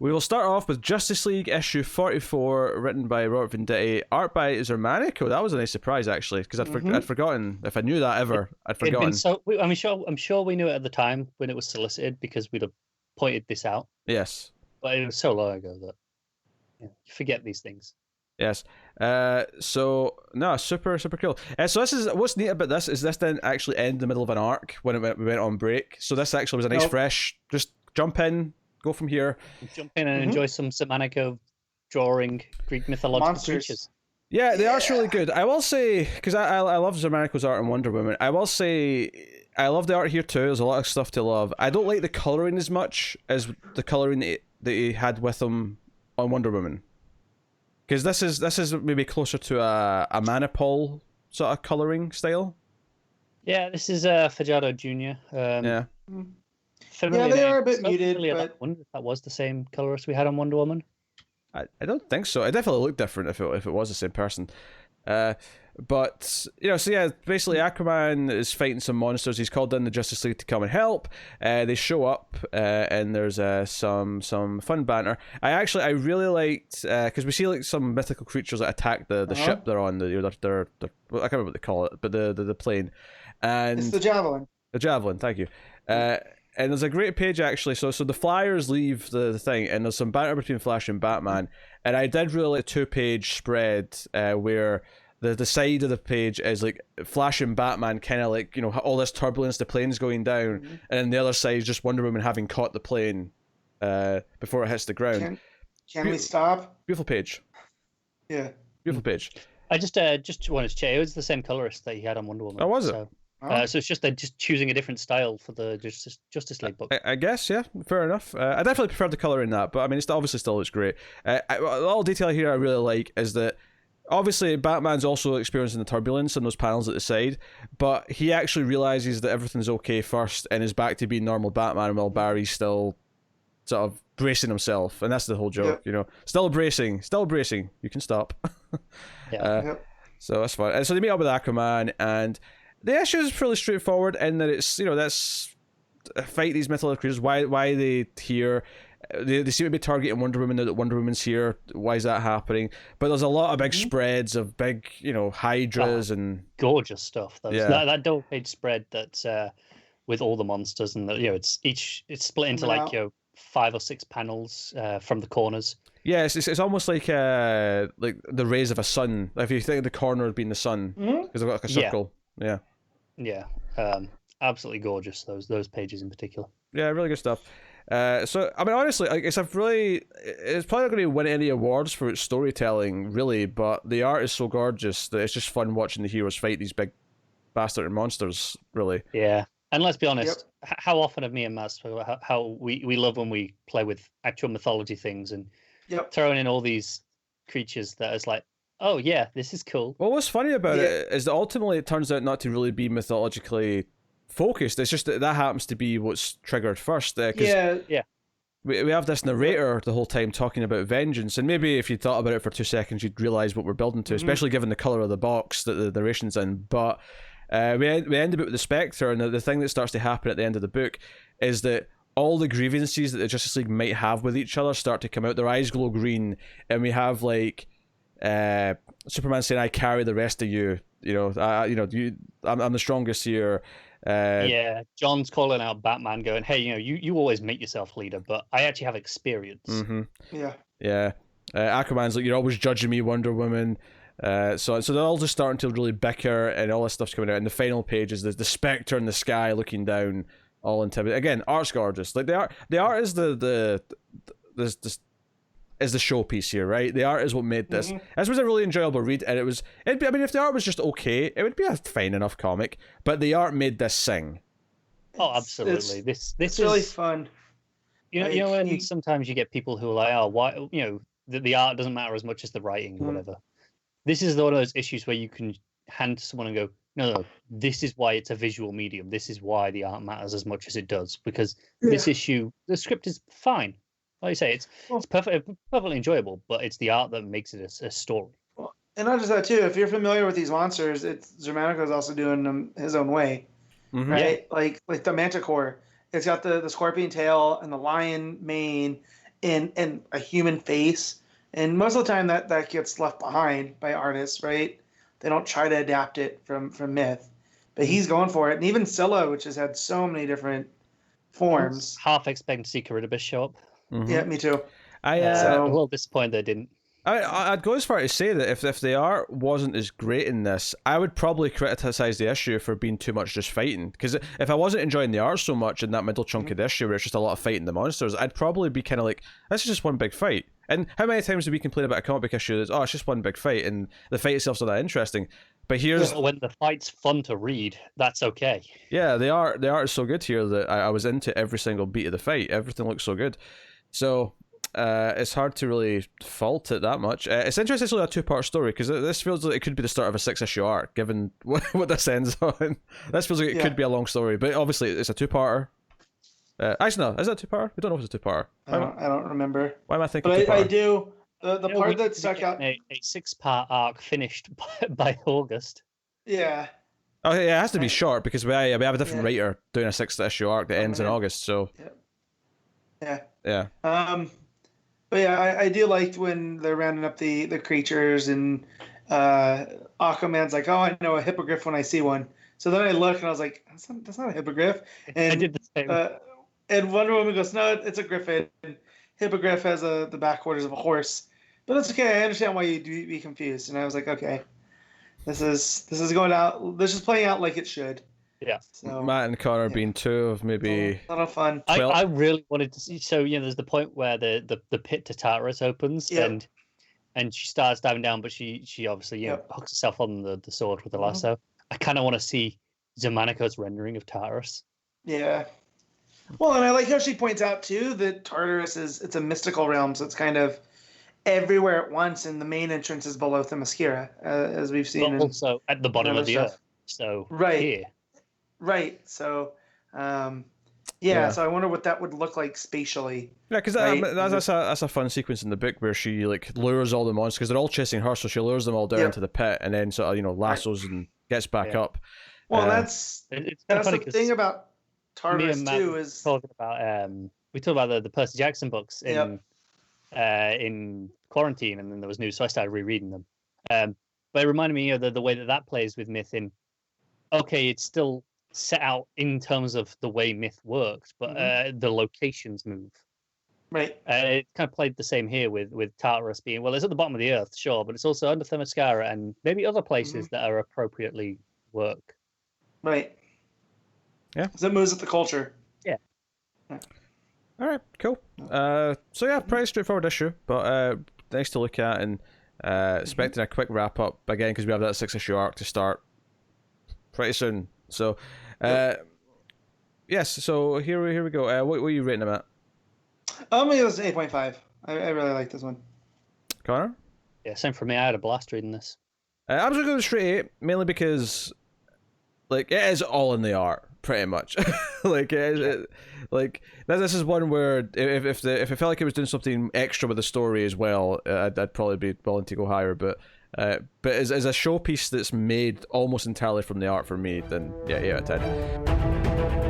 We will start off with Justice League issue 44, written by Robert Venditti, art by Zermanico. That was a nice surprise, actually, because I'd forgotten. If I knew that ever, I'd forgotten. I'm sure we knew it at the time when it was solicited because we'd have pointed this out. Yes. But it was so long ago that you forget these things. Yes. So no, super cool. So this is what's neat about this is this didn't actually end in the middle of an arc when we went on break. So this actually was a nice fresh. Just jump in, go from here. Jump in and enjoy some Zermanico drawing Greek mythological creatures. Yeah, the art's really good. I will say, because I love Zermanico's art in Wonder Woman. I will say I love the art here too. There's a lot of stuff to love. I don't like the coloring as much as the coloring that he had with him on Wonder Woman. Because this is maybe closer to a Manipul sort of coloring style. Yeah, this is Fajardo Jr. Yeah, they are a bit muted. But... I wonder if that was the same colorist we had on Wonder Woman. I don't think so. It definitely looked different if it was the same person. But so yeah, basically Aquaman is fighting some monsters. He's called in the Justice League to come and help. They show up, and there's some fun banter. I really liked because we see like some mythical creatures that attack the ship they're on. They're I can't remember what they call it, but the plane. And it's the Javelin. The Javelin, thank you. And there's a great page actually. So the Flyers leave the thing, and there's some banter between Flash and Batman. And I did really like a 2-page spread where the side of the page is like Flash and Batman, kind of like all this turbulence, the plane's going down, and then the other side is just Wonder Woman having caught the plane before it hits the ground. Can we stop? Beautiful page. Yeah. Beautiful page. I just wanted to check. It was the same colorist that he had on Wonder Woman. Oh, was it? So it's just they're just choosing a different style for the Justice League book. I guess, yeah, fair enough. I definitely prefer the color in that, but I mean, it obviously still looks great. A little detail here I really like is that obviously Batman's also experiencing the turbulence in those panels at the side, but he actually realizes that everything's okay first and is back to being normal Batman while Barry's still sort of bracing himself, and that's the whole joke. Still bracing, you can stop. So that's fun. And so they meet up with Aquaman, and the issue is fairly straightforward in that it's that's fight these mythological creatures. Why they here? They seem to be targeting Wonder Woman now that Wonder Woman's here. Why is that happening? But there's a lot of big spreads of big hydras and gorgeous stuff. That double page spread that's with all the monsters, and it's split into like 5 or 6 panels from the corners. Yeah, it's almost like the rays of a sun. If you think of the corner being the sun, because they've got like a circle. Yeah. Absolutely gorgeous. Those pages in particular. Yeah, really good stuff. So I mean, honestly, it's probably not going to win any awards for its storytelling, really. But the art is so gorgeous that it's just fun watching the heroes fight these big bastard monsters. Really. Yeah, and let's be honest. How often have me and Matt spoken about how we love when we play with actual mythology things and throwing in all these creatures that is like, oh yeah, this is cool. Well, what's funny about it is that ultimately it turns out not to really be mythologically focused. It's just that happens to be what's triggered first. We have this narrator the whole time talking about vengeance, and maybe if you thought about it for 2 seconds, you'd realize what we're building to, especially given the color of the box that the narration's in. But we end up with the Spectre, and the thing that starts to happen at the end of the book is that all the grievances that the Justice League might have with each other start to come out. Their eyes glow green, and we have like Superman saying, "I carry the rest of you." I'm the strongest here. John's calling out Batman, going, "Hey, you always make yourself leader, but I actually have experience." Aquaman's like, "You're always judging me, Wonder Woman." So they're all just starting to really bicker, and all this stuff's coming out. And the final page is the Spectre in the sky looking down, all intimidating. Again, art's gorgeous. Like the art is the showpiece here, right? The art is what made this. This was a really enjoyable read, and if the art was just okay, it would be a fine enough comic. But the art made this sing. Oh, absolutely! This is really fun. And sometimes you get people who are like, oh, why? The art doesn't matter as much as the writing, or whatever. This is one of those issues where you can hand to someone and go, no, this is why it's a visual medium. This is why the art matters as much as it does, because this issue, the script is fine. Like you say, it's perfectly enjoyable, but it's the art that makes it a story. Well, and not just that too. If you're familiar with these monsters, Zermanico is also doing them his own way, right? Like the Manticore, it's got the scorpion tail and the lion mane, and a human face. And most of the time that gets left behind by artists, right? They don't try to adapt it from Myth. But he's going for it. And even Scylla, which has had so many different forms. Half expecting to see Caridibus show up. Yeah, me too. I a little disappointed they didn't. I'd go as far to say that if the art wasn't as great in this, I would probably criticize the issue for being too much just fighting. Because if I wasn't enjoying the art so much in that middle chunk of the issue where it's just a lot of fighting the monsters, I'd probably be kind of like, this is just one big fight. And how many times do we complain about a comic book issue that's, oh, it's just one big fight, and the fight itself's not that interesting? But here's... When the fight's fun to read, that's okay. Yeah, the art is so good here that I was into every single beat of the fight. Everything looks so good. So... it's hard to really fault it that much. It's interesting it's only a 2-part story, because this feels like it could be the start of a 6-issue arc, given what this ends on. This feels like it could be a long story, but obviously it's a 2-parter. Actually, no, is it a 2-parter? We don't know if it's a 2-parter. I don't remember. Why am I thinking? But 2-parter? I do. The part that stuck out. A 6-part arc finished by August. Yeah. Oh yeah, it has to be short because we have a different writer doing a 6th-issue arc that ends in August. So. Yeah. Yeah. But yeah, I do like when they're rounding up the creatures, and Aquaman's like, oh, I know a hippogriff when I see one. So then I look and I was like, that's not a hippogriff. And I did the same. And Wonder Woman goes, no, it's a griffin. Hippogriff has the back quarters of a horse. But that's okay. I understand why you'd be confused. And I was like, okay, this is going out. This is playing out like it should. Yeah. So, Matt and Connor being 2 of maybe a lot of fun. I really wanted to see. So there's the point where the pit to Tartarus opens, and she starts diving down, but she obviously hooks herself on the sword with the lasso. I kind of want to see Zermanico's rendering of Tartarus. Yeah. Well, and I like how she points out too that Tartarus it's a mystical realm, so it's kind of everywhere at once, and the main entrance is below Themyscira, as we've seen. But also at the bottom of the earth. So here. Right. So, so I wonder what that would look like spatially. Yeah, because that's a fun sequence in the book where she like lures all the monsters, because they're all chasing her, so she lures them all down into the pit and then sort of lassos and gets back up. Well, that's the thing about Tartarus too is talking about we talked about the Percy Jackson books in quarantine, and then there was news, so I started rereading them. But it reminded me of the way that plays with Myth in. Okay, it's still set out in terms of the way Myth worked, but the locations move. Right. It kind of played the same here with Tartarus being, well, it's at the bottom of the earth, sure, but it's also under Themyscira and maybe other places that are appropriately work. Right. Yeah. Because it moves with the culture. Yeah. All right, cool. So yeah, pretty straightforward issue, but nice to look at, and expecting a quick wrap up again because we have that 6-issue arc to start pretty soon. So, yes. So here we go. What are you rating them at? It was 8.5. I really like this one. Connor? Yeah, same for me. I had a blast reading this. I'm just going to go straight 8, mainly because like it is all in the art, pretty much. This is one where if it felt like it was doing something extra with the story as well, I'd probably be willing to go higher. But as a showpiece that's made almost entirely from the art for me, then yeah, 8 out of 10.